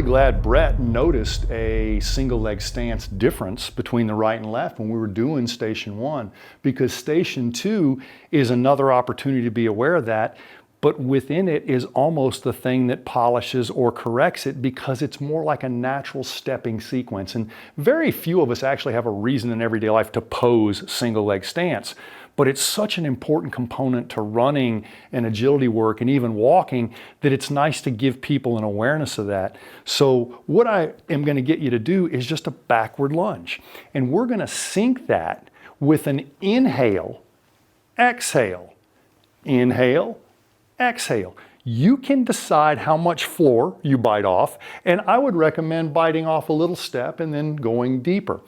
really glad Brett noticed a single leg stance difference between the right and left when we were doing station 1, because station 2 is another opportunity to be aware of that, but within it is almost the thing that polishes or corrects it, because it's more like a natural stepping sequence. And very few of us actually have a reason in everyday life to pose single leg stance. But it's such an important component to running and agility work and even walking that it's nice to give people an awareness of that. So what I am going to get you to do is just a backward lunge. And we're going to sync that with an inhale, exhale, inhale, exhale. You can decide how much floor you bite off, and I would recommend biting off a little step and then going deeper.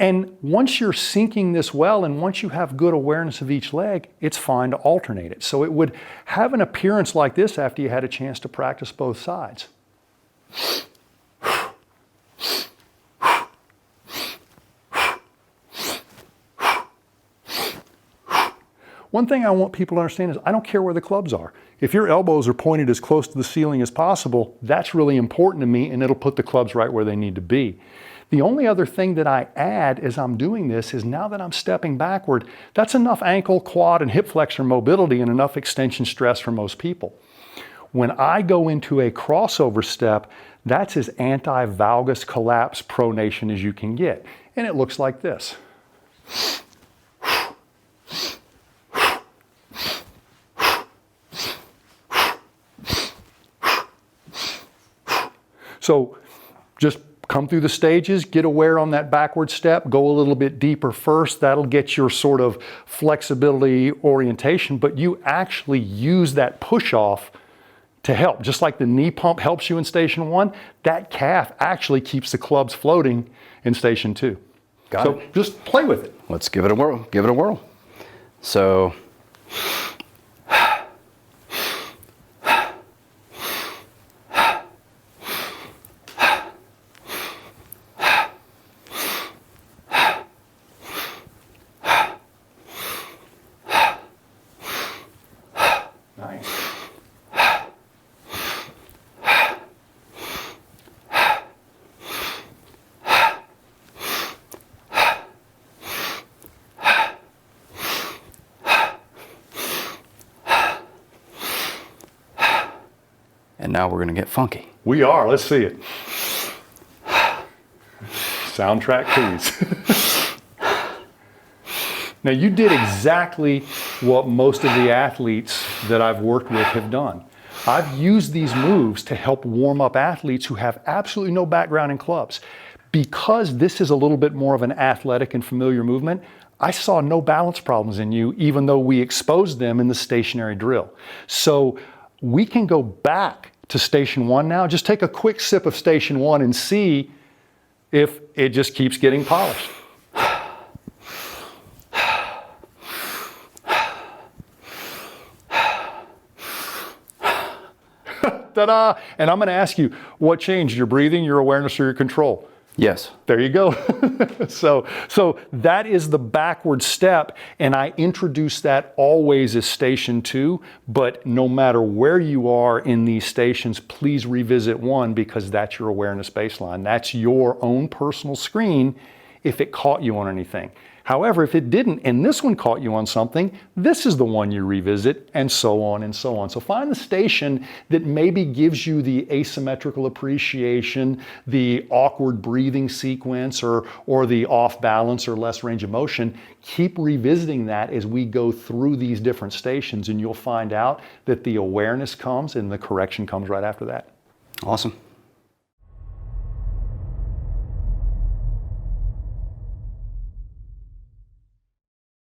And once you're syncing this well, and once you have good awareness of each leg, it's fine to alternate it. So it would have an appearance like this after you had a chance to practice both sides. One thing I want people to understand is I don't care where the clubs are. If your elbows are pointed as close to the ceiling as possible, that's really important to me, and it'll put the clubs right where they need to be. The only other thing that I add as I'm doing this is, now that I'm stepping backward, that's enough ankle, quad, and hip flexor mobility and enough extension stress for most people. When I go into a crossover step, that's as anti-valgus collapse pronation as you can get. And it looks like this. So just come through the stages, get aware on that backward step, go a little bit deeper first. That'll get your sort of flexibility orientation, but you actually use that push off to help. Just like the knee pump helps you in station 1, that calf actually keeps the clubs floating in station 2. Got it. So just play with it. Let's give it a whirl. Give it a whirl. So and now we're going to get funky. We are. Let's see it. Soundtrack, please. Now, you did exactly what most of the athletes that I've worked with have done. I've used these moves to help warm up athletes who have absolutely no background in clubs. Because this is a little bit more of an athletic and familiar movement, I saw no balance problems in you, even though we exposed them in the stationary drill. So we can go back to station 1 now. Just take a quick sip of station 1 and see if it just keeps getting polished. Ta-da! And I'm going to ask you, what changed? Your breathing, your awareness, or your control? Yes. There you go. So that is the backward step, and I introduce that always as station 2, but no matter where you are in these stations, please revisit 1, because that's your awareness baseline. That's your own personal screen if it caught you on anything. However, if it didn't, and this one caught you on something, this is the one you revisit, and so on and so on. So find the station that maybe gives you the asymmetrical appreciation, the awkward breathing sequence, or the off balance or less range of motion. Keep revisiting that as we go through these different stations, and you'll find out that the awareness comes and the correction comes right after that. Awesome.